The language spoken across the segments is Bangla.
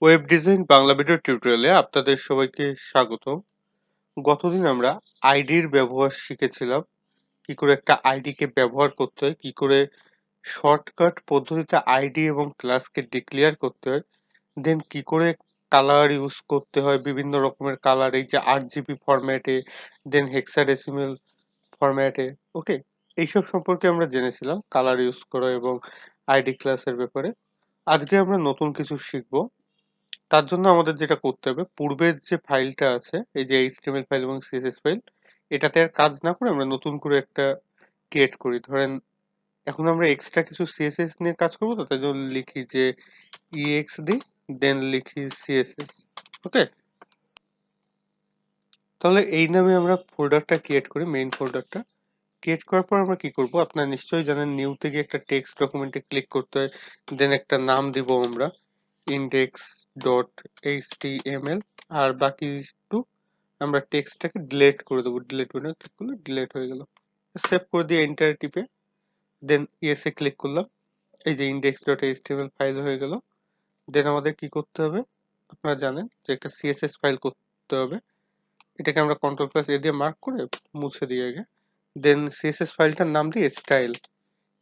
ওয়েব ডিজাইন বাংলা ভিডিও টিউটোরিয়ালে আপনাদের সবাইকে স্বাগত। গতদিন আমরা আইডির ব্যবহার শিখেছিলাম, কি করে একটা আইডিকে ব্যবহার করতে হয়, কি করে শর্টকাট পদ্ধতিতে আইডি এবং ক্লাসকে ডিক্লেয়ার করতে হয়, দেন কি করে কালার ইউজ করতে হয়, বিভিন্ন রকমের কালার, এই যে RGB ফরম্যাটে, দেন হেক্সাডেসিমেল ফরম্যাটে। ওকে, এইসব সম্পর্কে আমরা জেনেছিলাম, কালার ইউজ করা এবং আইডি ক্লাসের ব্যাপারে। আজকে আমরা নতুন কিছু শিখবো। তার জন্য আমাদের যেটা করতে হবে, পূর্বের যে ফাইলটা আছে, এই যে HTML ফাইল এবং CSS ফাইল, এটাতে আর কাজ না করে আমরা নতুন করে একটা ক্রিয়েট করি। ধরেন এখন আমরা এক্সট্রা কিছু CSS নিয়ে কাজ করবো, তো তাই জন্য লিখি যে EXD, দেন লিখি CSS। ওকে, তাহলে এই নামে আমরা ফোল্ডারটা ক্রিয়েট করি, মেইন ফোল্ডারটা ক্রিয়েট করার পর আমরা কি করব, আপনারা নিশ্চয়ই জানেন নিউ থেকে একটা টেক্সট ডকুমেন্টে ক্লিক করতে হয়, দেন একটা নাম দিব আমরা index.html, আর বাকি একটু আমরা টেক্সটটাকে ডিলিট করে দেবো। ডিলিট বাটনে ক্লিক করলে ডিলিট হয়ে গেল। সেভ করে দিয়ে এন্টার টিপে দেন ইয়েসে ক্লিক করলাম। এই যে index.html ফাইল হয়ে গেল। দেন আমাদের কি করতে হবে, আপনারা জানেন যে একটা CSS ফাইল করতে হবে। এটাকে আমরা Ctrl+A দিয়ে মার্ক করে মুছে দিয়ে আগে, দেন CSS ফাইলটার নাম দিয়ে স্টাইল,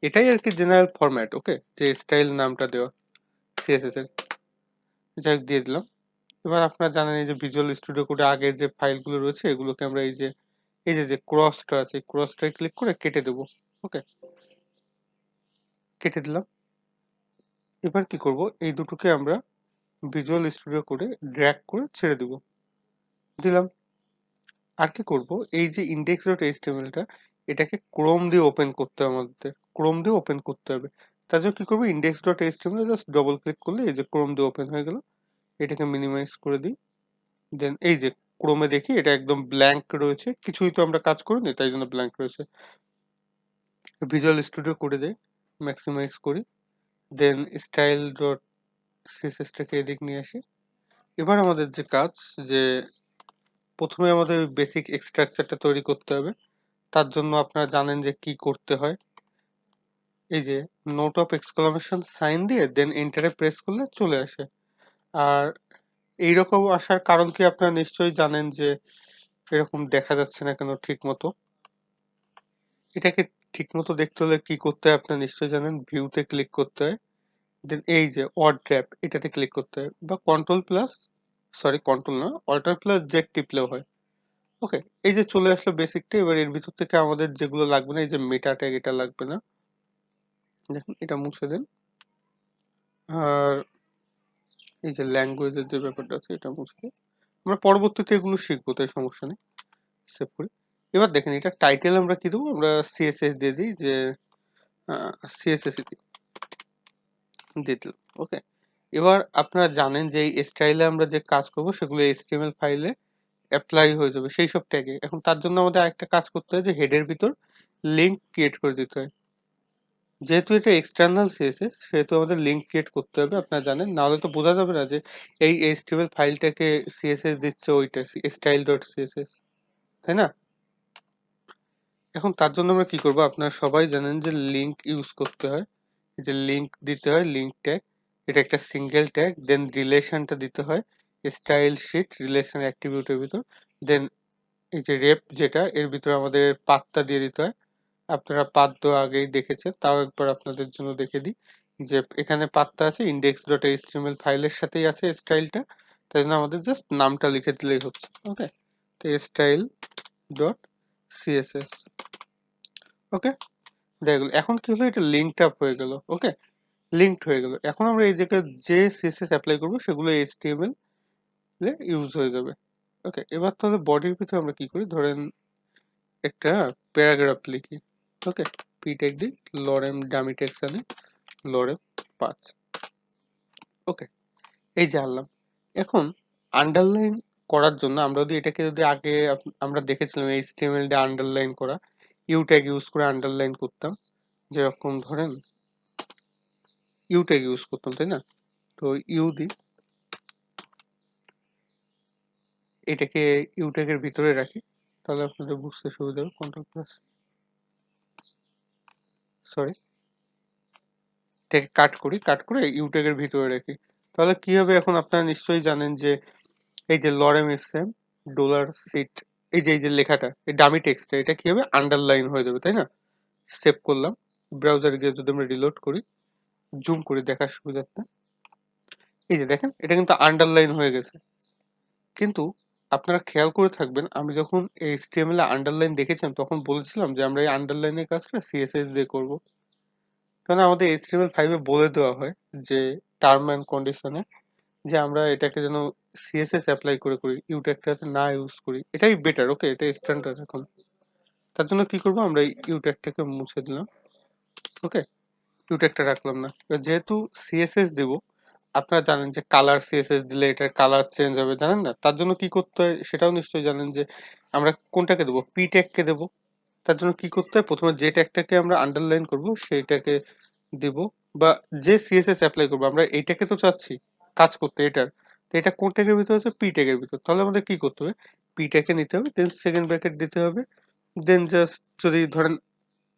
এটাই আর কি জেনারেল ফরম্যাট। ওকে, যে স্টাইল নামটা দেওয়া CSS এর, যাই হোক দিয়ে দিলাম। এবার আপনারা জানেন এই যে ভিজুয়াল স্টুডিও কোডে আগের যে ফাইলগুলো রয়েছে, এগুলোকে আমরা এই যে ক্রসটা আছে, ক্রসটায় ক্লিক করে কেটে দেব। ওকে, কেটে দিলাম। এবার কি করব, এই দুটোকে আমরা ভিজুয়াল স্টুডিও কোডে ড্র্যাগ করে ছেড়ে দেব। দিলাম। আর কি করব, এই যে index.html টা, এটাকে ক্রোম দিয়ে ওপেন করতে হবে আমাদের, ক্রোম দিয়ে ওপেন করতে হবে। তার জন্য কি করবো, index.html জাস্ট ডবল ক্লিক করলে এই যে ক্রোম দিয়ে ওপেন হয়ে গেল। এটাকে মিনিমাইজ করে দিই। দেন এই যে ক্রোমে দেখি এটা একদম ব্ল্যাঙ্ক রয়েছে, কিছুই তো আমরা কাজ করিনি, তাই জন্য ব্ল্যাঙ্ক রয়েছে। ভিজুয়াল স্টুডিও করে দেই, ম্যাক্সিমাইজ করি, দেন স্টাইল ডট সিএসএসটাকে এদিক নিয়ে আসি। এবার আমাদের যে কাজ, যে প্রথমে আমাদের বেসিক স্ট্রাকচারটা তৈরি করতে হবে। তার জন্য আপনারা জানেন যে কি করতে হয়, এই যে নোট অফ এক্সক্লামেশন সাইন দিয়ে দেন এন্টারে প্রেস করলে চলে আসে। আর এইরকম আসার কারণ কি আপনারা নিশ্চয়ই জানেন, যে এরকম দেখা যাচ্ছে না কেন ঠিক মতো। এটাকে ঠিক মতো দেখতে হলে কি করতে হয় আপনারা নিশ্চয়ই জানেন, ভিউতে ক্লিক করতে হয়, দেন এই যে অড ট্যাব, এটাতে ক্লিক করতে হয়, বা কন্ট্রোল না, অল্টার+Z টিপলেও হয়। ওকে, এই যে চলে আসলো বেসিকটা। এবার এর ভিতর থেকে আমাদের যেগুলো লাগবে না, এই যে মেটা ট্যাগ, এটা লাগবে না, দেখুন এটা মুছে দেন। আর এই যে ল্যাঙ্গুয়েজের যে ব্যাপারটা আছে, এটা মুছে দিন। আমরা পরবর্তীতে এগুলো শিখবো, তাই সমস্যা নেই। সেভ করি। এবার দেখেন এটা টাইটেল আমরা কি দেবো, আমরা CSS দিয়ে দিই, যে CSS দিয়ে দিলাম। ওকে, এবার আপনারা জানেন যে এই স্টাইলে আমরা যে কাজ করব সেগুলো HTML ফাইলে অ্যাপ্লাই হয়ে যাবে সেই সব ট্যাগে। এখন তার জন্য আমাদের আরেকটা কাজ করতে হয়, যে হেডের ভিতর লিঙ্ক ক্রিয়েট করে দিতে হয়। যেহেতু এটা এক্সটার্নাল CSS, সেহেতু আমাদের লিঙ্ক ক্রিয়েট করতে হবে, আপনারা জানেন, নাহলে তো বোঝা যাবে না যে এই HTML ফাইলটাকে CSS দিচ্ছে ওইটা style.css, তাই না? এখন তার জন্য আমরা কি করব, আপনারা সবাই জানেন যে লিঙ্ক ইউজ করতে হয়, যে লিঙ্ক দিতে হয়, লিঙ্ক ট্যাগ, এটা একটা সিঙ্গেল ট্যাগ, দেন রিলেশনটা দিতে হয় স্টাইল শীট রিলেশন অ্যাট্রিবিউটের ভিতর, দেন এই যে রেপ যেটা, এর ভিতরে আমাদের পাথটা দিয়ে দিতে হয়। আপনারা পাথ তো আগেই দেখেছেন, তাও একবার আপনাদের জন্য দেখে দিই, যে এখানে পাথটা আছে index.html ফাইলের সাথেই আছে স্টাইলটা, তাই জন্য আমাদের জাস্ট নামটা লিখে দিলেই হচ্ছে। ওকে, তো স্টাইল ডট সিএসএস। ওকে, দেখা গেল। এখন কি হলো, এটা লিঙ্কড আপ হয়ে গেল। ওকে, লিঙ্কড হয়ে গেল। এখন আমরা এই জায়গায় যে CSS অ্যাপ্লাই করবো সেগুলো HTML এ ইউজ হয়ে যাবে। ওকে, এবার তাহলে বডির ভিতরে আমরা কি করি, ধরেন একটা প্যারাগ্রাফ লিখি। ওকে, পি ট্যাগ দিই, লরেম ডামি ট্যাগস আনি, লরেম 5। ওকে, এই যে আনলাম। এখন আন্ডারলাইন করার জন্য আমরা যদি এটাকে যদি আগে আমরা দেখেছিলাম HTML দিয়ে আন্ডারলাইন করা, ইউ ট্যাগ ইউজ করে আন্ডারলাইন করতাম, যেরকম ধরেন ইউ ট্যাগ ইউজ করতাম, তাই না? তো ইউ দিই, এটাকে ইউ ট্যাগের ভিতরে রাখি, তাহলে আপনাদের বুঝতে সুবিধা হবে। সরি, এটাকে কাট করি, কাট করে ইউ ট্যাগের ভিতরে রাখি, তাহলে কি হবে, এখন আপনারা নিশ্চয়ই জানেন যে এই যে লরেম এক্সএম ডলার সিট, এই যে লেখাটা, এই ডামি টেক্সটটা, এটা কি হবে, আন্ডারলাইন হয়ে যাবে, তাই না? সেভ করলাম, ব্রাউজারে গিয়ে যদি আমরা রিলোড করি, জুম করে দেখার সুবিধার্থে, এই যে দেখেন এটা কিন্তু আন্ডারলাইন হয়ে গেছে। কিন্তু আপনারা খেয়াল করে থাকবেন, আমি যখন HTML এ আন্ডারলাইন দেখেছিলাম তখন বলেছিলাম যে আমরা এই আন্ডারলাইনের কাজটা CSS দিয়ে করব। কারণ আমাদের HTML5 এ বলে দেওয়া হয় যে টার্ম অ্যান্ড কন্ডিশনে যে আমরা এটাকে যেন CSS অ্যাপ্লাই করে করি, ইউ ট্যাগটাতে না ইউজ করি। এটাই বেটার, ওকে, এটা স্ট্যান্ডার্ড এখন। তার জন্য কি করব, আমরা এই ইউ ট্যাগটাকে মুছে দিলাম, ওকে, ইউ ট্যাগটা রাখলাম না। এবার যেহেতু CSS দেব, আপনারা জানেন যে কালার CSS দিলে এটার কালার চেঞ্জ হবে, জানেন না? তার জন্য কি করতে হয় সেটাও নিশ্চয়ই জানেন যে আমরা কোনটাকে দেবো, পি ট্যাগকে দেবো। তার জন্য কি করতে হয়, প্রথমে যে ট্যাগটাকে আমরা আন্ডারলাইন করব সেইটাকে দিব, বা যে CSS অ্যাপ্লাই করবো, আমরা এইটাকে তো চাচ্ছি কাজ করতে এটার, তো এটা কোন ট্যাগের ভিতর আছে, পি ট্যাগের ভিতর। তাহলে আমাদের কি করতে হবে, পি ট্যাগকে নিতে হবে, দেন সেকেন্ড ব্র্যাকেট দিতে হবে, দেন জাস্ট যদি ধরেন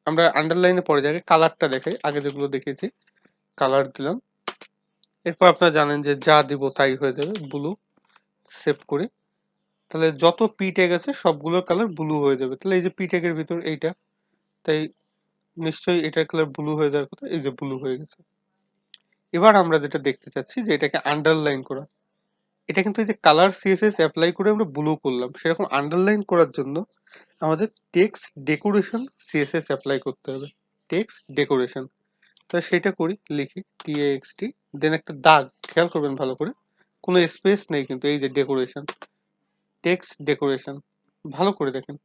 আমরা আন্ডারলাইনে পরে যাকে কালারটা দেখাই, আগে যেগুলো দেখেছি, কালার দিলাম। এরপর আপনারা জানেন যে যা দিব তাই হয়ে যাবে, ব্লু, সেভ করি। তাহলে যত পি ট্যাগ আছে সবগুলোর কালার ব্লু হয়ে যাবে। তাহলে এই যে পি ট্যাগের ভিতর এইটা, তাই নিশ্চয়ই এটার কালার ব্লু হয়ে যাওয়ার কথা, এই যে ব্লু হয়ে গেছে। এবার আমরা যেটা দেখতে চাচ্ছি যে এটাকে আন্ডারলাইন করা, এটা কিন্তু এই যে কালার সিএসএস অ্যাপ্লাই করে আমরা ব্লু করলাম, সেরকম আন্ডারলাইন করার জন্য আমাদের টেক্সট ডেকোরেশন সিএসএস অ্যাপ্লাই করতে হবে। টেক্সট ডেকোরেশন, তো সেটা করি, লিখি TXT, দেন একটা দাগ, খেয়াল করবেন ভালো করে, কোনো স্পেস নেই কিন্তু, এই যে ডেকোরেশন, টেক্সট ডেকোরেশন, ভালো করে দেখেন,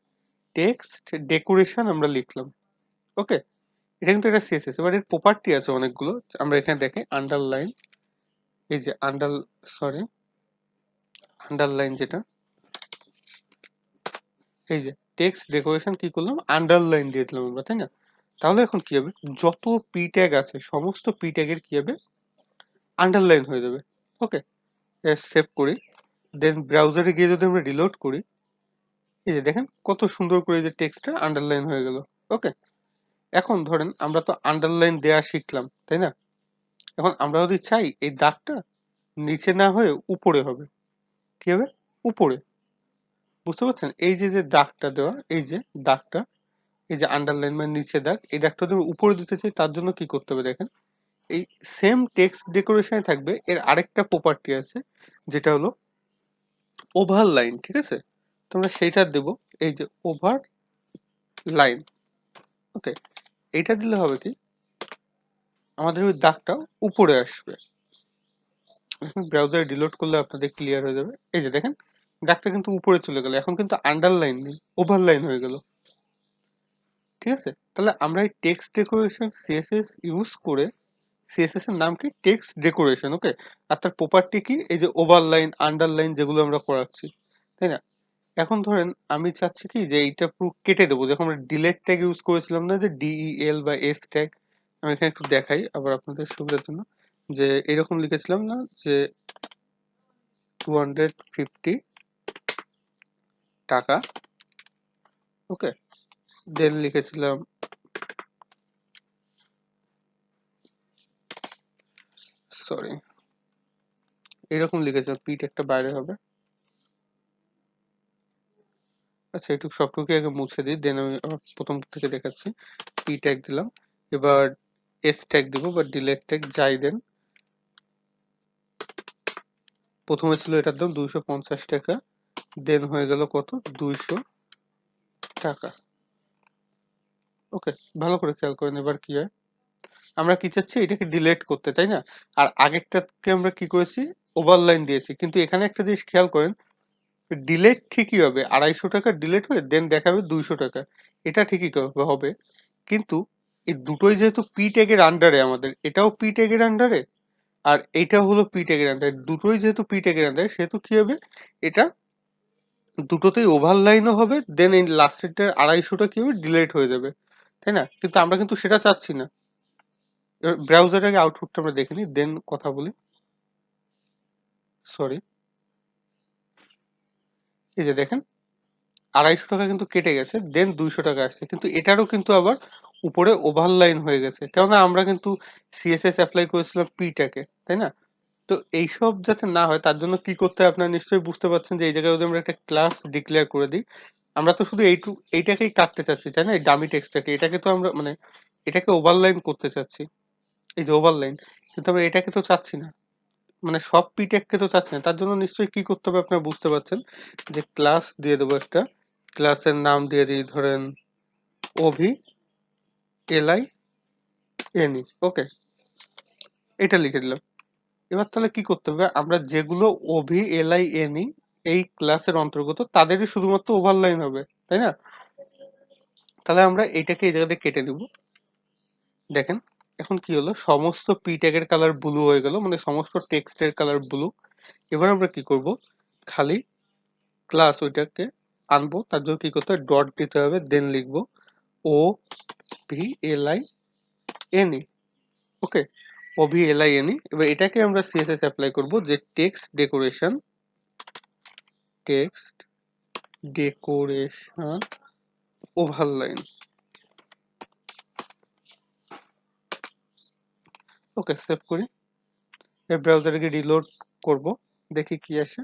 টেক্সট ডেকোরেশন আমরা লিখলাম, ওকে। এটা কিন্তু একটা সিএসএস। এবার এর প্রপার্টি আছে অনেকগুলো, আমরা এখানে দেখি আন্ডারলাইন, এই যে সরি, আন্ডারলাইন যেটা, এই যে টেক্সট ডেকোরেশন কি করলাম, আন্ডারলাইন দিয়ে দিলাম আমরা, তাই না? তাহলে এখন কি হবে, যত পি ট্যাগ আছে সমস্ত পি ট্যাগের কি হবে, আন্ডারলাইন হয়ে যাবে, ওকে। সেভ করি, দেন ব্রাউজারে গিয়ে যদি আমরা রিলোড করি, এই যে দেখেন কত সুন্দর করে এই যে টেক্সটটা আন্ডারলাইন হয়ে গেল, ওকে। এখন ধরেন আমরা তো আন্ডারলাইন দেওয়া শিখলাম, তাই না? এখন আমরা যদি চাই এই দাগটা নিচে না হয়ে উপরে হবে, কি হবে, উপরে, বুঝতে পারছেন? এই যে যে দাগটা দেওয়া, এই যে দাগটা, এই যে আন্ডারলাইন মানে নিচে দাগ, এই দাগটা যদি উপরে দিতে চাই তার জন্য কি করতে হবে দেখেন, এই সেম টেক্সট ডেকোরেশনে থাকবে এর আরেকটা প্রপার্টি আছে, যেটা হলো ওভার লাইন, ঠিক আছে? তোমরা সেইটা দেব, এই যে ওভার লাইন, ওকে। এইটা দিলে হবে কি, আমাদের ওই দাগটা উপরে আসবে। ব্রাউজারে ডিলোড করলে আপনাদের ক্লিয়ার হয়ে যাবে, এই যে দেখেন দাগটা কিন্তু উপরে চলে গেল, এখন কিন্তু আন্ডারলাইন নেই, ওভারলাইন হয়ে গেল, ঠিক আছে? তাহলে আমরা এই টেক্সট ডেকোরেশন সিএসএস ইউজ করে, সিএসএস এর নাম কি, টেক্সট ডেকোরেশন, ওকে। আর তার প্রপার্টি কি, এই যে ওভারলাইন আন্ডারলাইন যেগুলো আমরা করাচ্ছি, তাই না? এখন ধরেন আমি চাচ্ছি কি যে এইটা পুরো কেটে দেবো, যখন আমরা ডিলেট ট্যাগ ইউজ করেছিলাম না, যে DEL বা S ট্যাগ, আমি এখানে একটু দেখাই আবার আপনাদের সুবিধার জন্য, যে এরকম লিখেছিলাম না যে 250 টাকা, ওকে, দেন লিখেছিলাম, সরি, এরকম লিখেছিলাম, পি ট্যাগটা বাইরে হবে, আচ্ছা এটুকু সবটুকু আগে মুছে দিই, দেন আমি আবার প্রথম থেকে দেখাচ্ছি। পি ট্যাগ দিলাম, এবার এস ট্যাগ দিব বা ডিলেট ট্যাগ যাই দেন, প্রথমে ছিল এটার দাম 250 টাকা, দেন হয়ে গেল কত, 200 টাকা, ওকে। ভালো করে খেয়াল করেন এবার কি হয়, আমরা কি চাচ্ছি এটাকে ডিলেট করতে, তাই না? আর আগেরটাকে আমরা কি করেছি, ওভারলাইন দিয়েছি, কিন্তু এখানে একটা জিনিস খেয়াল করেন, ডিলেট ঠিকই হবে, 250 টাকা ডিলেট হয়ে দেন দেখাবে 200 টাকা, এটা ঠিকই হবে, কিন্তু এই দুটোই যেহেতু পি ট্যাগের আন্ডারে, আমাদের এটাও পি ট্যাগের আন্ডারে আর এইটা হলো পি ট্যাগের আন্ডারে, দুটোই যেহেতু পি ট্যাগের আন্ডারে, সেহেতু কি হবে, এটা দুটোতেই ওভারলাইনও হবে, দেন এই লাস্টেরটার 250টা কি হবে, ডিলেট হয়ে যাবে, তাই না? কিন্তু আমরা কিন্তু সেটা চাচ্ছি না। ব্রাউজারের আগে আউটপুটটা আমরা দেখে নিই, দেন কথা বলি, সরি, এই যে দেখেন 250 টাকা কিন্তু কেটে গেছে, দেন 200 টাকা আসছে, কিন্তু এটারও কিন্তু আবার উপরে ওভারলাইন হয়ে গেছে, কেননা আমরা কিন্তু সিএসএস অ্যাপ্লাই করেছিলাম পি ট্যাগে, তাই না? তো তো এইসব যাতে না হয় তার জন্য কি করতে হয় আপনারা নিশ্চয়ই বুঝতে পারছেন যে এই জায়গায় যদি আমরা একটা ক্লাস ডিক্লেয়ার করে দিই, আমরা তো শুধু এইটাকেই কাটতে চাচ্ছি তাই না, এই ডামি টেক্সটটাকে, এটাকে তো আমরা মানে এটাকে ওভারলাইন করতে চাচ্ছি, এই যে ওভারলাইন, কিন্তু আমরা এটাকে তো চাচ্ছি না, মানে সব পিটেককে তো চাচ্ছি না। তার জন্য নিশ্চয়ই কি করতে হবে আপনারা বুঝতে পারছেন, যে ক্লাস দিয়ে দেবো একটা, ক্লাসের নাম দিয়ে দিই ধরেন ওভি এলআই এনই, ওকে, এটা লিখে দিলাম। এবার তাহলে কি করতে হবে, আমরা যেগুলো ওভি এলআই এনই এই ক্লাসের অন্তর্গত তাদেরই শুধুমাত্র ওভারলাইন হবে, তাই না? তাহলে আমরা এইটাকে এই জায়গাতে কেটে দেব। দেখেন এখন কি হলো, সমস্ত পি ট্যাগের কালার ব্লু হয়ে গেল, মানে সমস্ত টেক্সটের কালার ব্লু। এবার আমরা কি করব, খালি ক্লাস ওইটাকে আনবো, তার জন্য কি করতে হবে, ডট দিতে হবে, দেন লিখবো O V L I N E, okay, O V L I N E. এবার এটাকে আমরা সিএসএস অ্যাপ্লাই করব, যে text decoration overline, okay, save করি। এই ব্রাউজারকে রিলোড করব, দেখি কি আসে।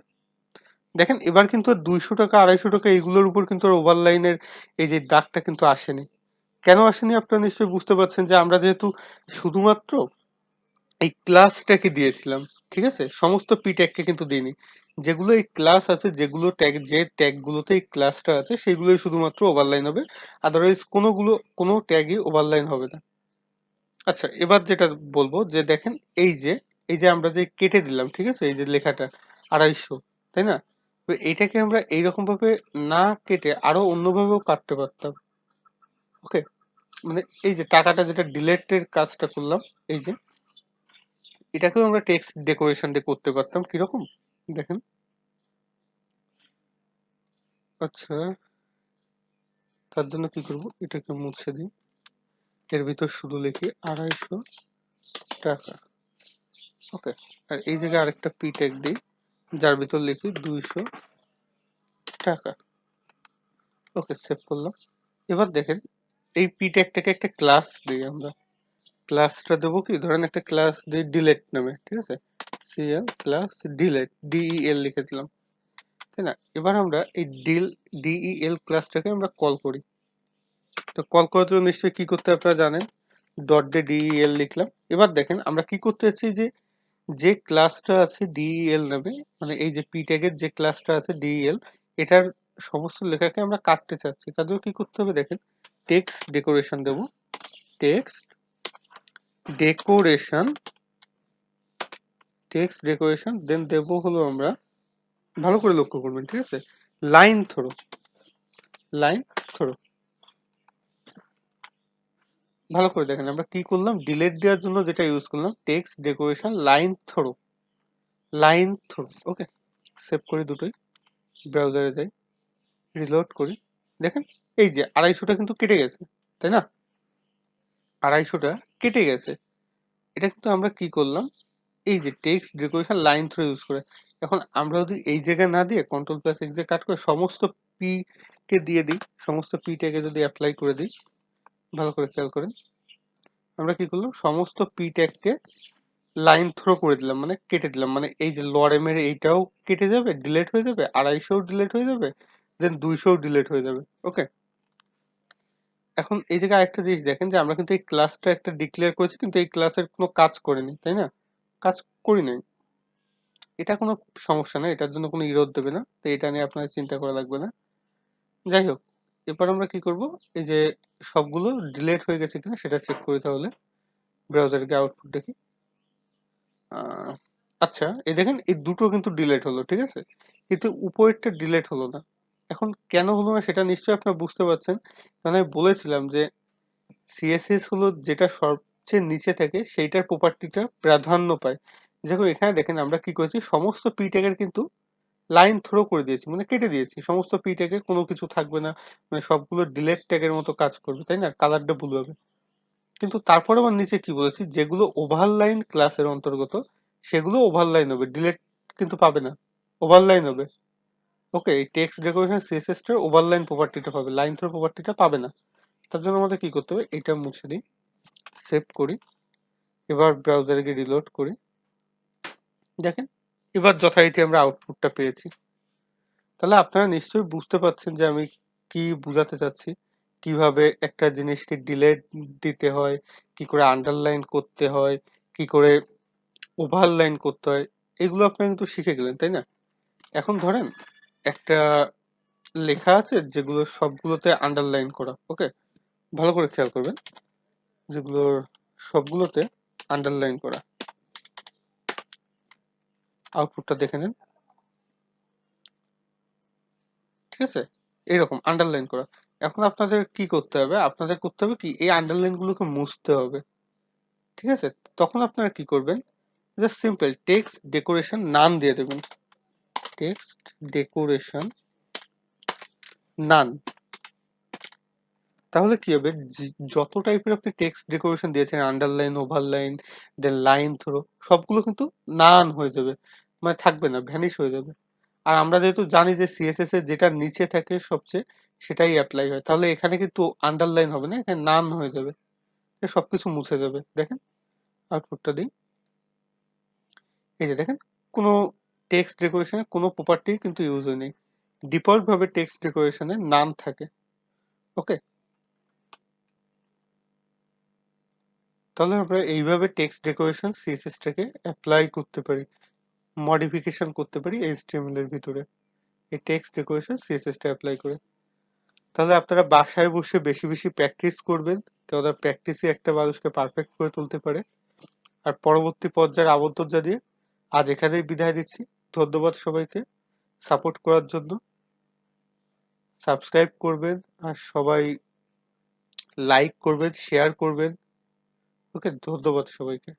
দেখেন এবার কিন্তু 200 টাকা 250 টাকা এইগুলোর উপর কিন্তু ওভারলাইনের এই যে দাগটা কিন্তু আসেনি। কেন আসেনি আপনারা নিশ্চয়ই বুঝতে পারছেন, যে আমরা যেহেতু শুধুমাত্র এই ক্লাসটাকে দিয়েছিলাম, ঠিক আছে, সমস্ত পি ট্যাগকে কিন্তু দিইনি। যেগুলো এই ক্লাস আছে, যেগুলো ট্যাগ, যে ট্যাগ গুলোতে এই ক্লাসটা আছে সেগুলোই শুধুমাত্র ওভারলাইন হবে, আদারওয়াইজ কোনো ট্যাগই ওভারলাইন হবে না। আচ্ছা এবার যেটা বলবো, যে দেখেন এই যে আমরা যে কেটে দিলাম, ঠিক আছে, এই যে লেখাটা 250, তাই না? তো এইটাকে আমরা এইরকম ভাবে না কেটে আরো অন্যভাবেও কাটতে পারতাম, ওকে, মানে এই যে টাকাটা যেটা ডিলেটের কাজটা করলাম, এই যে এটাকেও আমরা টেক্সট ডেকোরেশন দিয়ে করতে পারতাম, কিরকম দেখেন। আচ্ছা তার জন্য কি করব, এটাকে মুছে দিই, এর ভিতর শুধু লিখি 250 টাকা, ওকে, আর এই জায়গায় আরেকটা পি ট্যাগ দিই, যার ভিতর লিখি 200 টাকা, ওকে, সেভ করলাম। এবার দেখেন এই পি ট্যাগটাকে একটা ক্লাস দিই আমরা, ক্লাসটা দেবো কি, ধরেন একটা ক্লাস দিই ডিলেট নামে, ঠিক আছে, সিএল ক্লাস ডিলেট ডিইএল লিখে দিলাম, তাই না? এবার আমরা এই ডিইএল ক্লাসটাকে আমরা কল করি। তো কল করার জন্য নিশ্চয়ই কি করতে হয় আপনারা জানেন, ডট দিয়ে ডিইএল লিখলাম। এবার দেখেন আমরা কি করতে যাচ্ছি, যে ক্লাসটা আছে ডিইএল নামে, মানে এই যে পি ট্যাগের যে ক্লাসটা আছে ডিইএল, এটার সমস্ত লেখাকে আমরা কাটতে চাচ্ছি। তার জন্য কি করতে হবে, দেখেন টেক্সট ডেকোরেশন দেব, টেক্সট ডেকোরেশন, দেন দেব হলো আমরা, ভালো করে লক্ষ্য করবেন, ঠিক আছে, লাইন থ্রো, লাইন থ্রো, ভালো করে দেখেন আমরা কি করলাম, ডিলেট দেওয়ার জন্য যেটা ইউজ করলাম text decoration line through, line through, okay, save করি দুটোই, ব্রাউজারে যাই, রিলোড করি, দেখেন এই যে 250টা কিন্তু কেটে গেছে, তাই না? 250টা কেটে গেছে। এটা কিন্তু আমরা কি করলাম, এই যে text decoration line through use করে। এখন আমরা যদি এই জায়গায় না দিয়ে কন্ট্রোল প্লাস এক্স দিয়ে কাট করে সমস্ত পি কে দিয়ে দিই, সমস্ত পি টাকে যদি অ্যাপ্লাই করে দিই, ভালো করে খেয়াল করেন, আমরা কি করলাম, সমস্ত পি ট্যাগকে লাইন থ্রো করে দিলাম, মানে কেটে দিলাম, মানে এই যে লরেমের এইটাও কেটে যাবে, ডিলেট হয়ে যাবে, 250 ডিলেট হয়ে যাবে, দেন 200 ডিলেট হয়ে যাবে, ওকে। এখন এই জায়গায় আরেকটা জিনিস দেখেন, যে আমরা কিন্তু এই ক্লাসটা একটা ডিক্লেয়ার করেছি, কিন্তু এই ক্লাসের কোনো কাজ করিনি, তাই না? কাজ করি নাই, এটা কোনো সমস্যা না, এটার জন্য কোনো ইরোর দেবে না, তো এটা নিয়ে আপনার চিন্তা করা লাগবে না। যাই হোক, এরপর আমরা কি করব, এই যে সবগুলো ডিলেট হয়ে গেছে কিনা সেটা চেক করি, তাহলে ব্রাউজারে গিয়ে আউটপুট দেখি। আচ্ছা এই দেখেন এই দুটো কিন্তু ডিলেট হলো, ঠিক আছে, কিন্তু উপরেরটা ডিলেট হলো না। এখন কেন হলো না সেটা নিশ্চয়ই আপনারা বুঝতে পারছেন, কারণ আমি বলেছিলাম যে সিএসএস হলো যেটা সবচেয়ে নিচে থাকে সেইটার প্রপার্টিটা প্রাধান্য পায়। দেখো এখানে দেখেন আমরা কি করেছি, সমস্ত পি ট্যাগের কিন্তু লাইন থ্রো করে দিয়েছি, মানে কেটে দিয়েছি, সমস্ত পি ট্যাগে কোনো কিছু থাকবে না, মানে সবগুলো ডিলেট ট্যাগের মতো কাজ করবে, তাই না, কালারটা ব্লু হবে। কিন্তু তারপরে আবার নিচে কি বলেছি, যেগুলো ওভারলাইন ক্লাসের অন্তর্গত সেগুলো ওভারলাইন হবে, ডিলেট কিন্তু পাবে না, ওভারলাইন হবে, ওকে। এই টেক্সট ডেকোরেশন সিএসএস টার ওভারলাইন প্রপার্টিটা পাবে, লাইন থ্রো প্রপার্টিটা পাবে না। তার জন্য আমাদের কি করতে হবে, এটা মুছে দিই, সেভ করি, এবার ব্রাউজারে গিয়ে রিলোড করি, দেখেন এবার যথারীতি আমরা আউটপুটটা পেয়েছি। তাহলে আপনারা নিশ্চয়ই বুঝতে পারছেন যে আমি কি বোঝাতে চাচ্ছি, কিভাবে একটা জিনিসকে ডিলেট দিতে হয়, কি করে আন্ডারলাইন করতে হয়, কি করে ওভারলাইন করতে হয়, এগুলো আপনারা কিন্তু শিখে গেলেন, তাই না? এখন ধরেন একটা লেখা আছে যেগুলো সবগুলোতে আন্ডারলাইন করা, ওকে? ভালো করে খেয়াল করবেন, যেগুলোর সবগুলোতে আন্ডারলাইন করা। আউটপুটটা দেখে নেন, ঠিক আছে? এরকম আন্ডারলাইন করা। এখন আপনাদের কি করতে হবে? আপনাদের করতে হবে কি, এই আন্ডারলাইন গুলোকে মুছতে হবে, ঠিক আছে? তখন আপনারা কি করবেন? জাস্ট সিম্পল টেক্সট ডেকোরেশন নান দিয়ে দেবেন। টেক্সট ডেকোরেশন নান। তাহলে কি হবে, যত টাইপের আপনি টেক্সট ডেকোরেশন দিয়েছেন, আন্ডারলাইন, ওভারলাইন, দেন লাইন থ্রো, সবগুলো কিন্তু নান হয়ে যাবে, মানে থাকবে না, ভ্যানিশ হয়ে যাবে। আর আমরা যেহেতু জানি যে সিএসএস এর যেটা নিচে থাকে সবচেয়ে, সেটাই অ্যাপ্লাই হয়, তাহলে এখানে কিন্তু আন্ডারলাইন হবে না, এখানে নান হয়ে যাবে, সবকিছু মুছে যাবে। দেখেন আউটপুটটা দিই, এই যে দেখেন, কোনো টেক্সট ডেকোরেশনে কোনো প্রপার্টি কিন্তু ইউজ হয়নি, ডিফল্ট ভাবে টেক্সট ডেকোরেশনে নাম থাকে, ওকে? তাহলে আমরা এইভাবে টেক্সট ডেকোরেশন সিএসএস টাকে অ্যাপ্লাই করতে পারি, মডিফিকেশন করতে পারি এইচটিএমএল এর ভিতরে, এই টেক্সট ডেকোরেশন সিএসএস টা অ্যাপ্লাই করে। তাহলে আপনারা বাসায় বসে বেশি বেশি প্র্যাকটিস করবেন, কেননা প্র্যাকটিসই একটা মানুষকে পারফেক্ট করে তুলতে পারে। আর পরবর্তী পর্যায়ের আবদ্ধ জানিয়ে আজ এখানেই বিদায় দিচ্ছি। ধন্যবাদ সবাইকে সাপোর্ট করার জন্য। সাবস্ক্রাইব করবেন আর সবাই লাইক করবেন, শেয়ার করবেন, ওকে? ধন্যবাদ সবাইকে।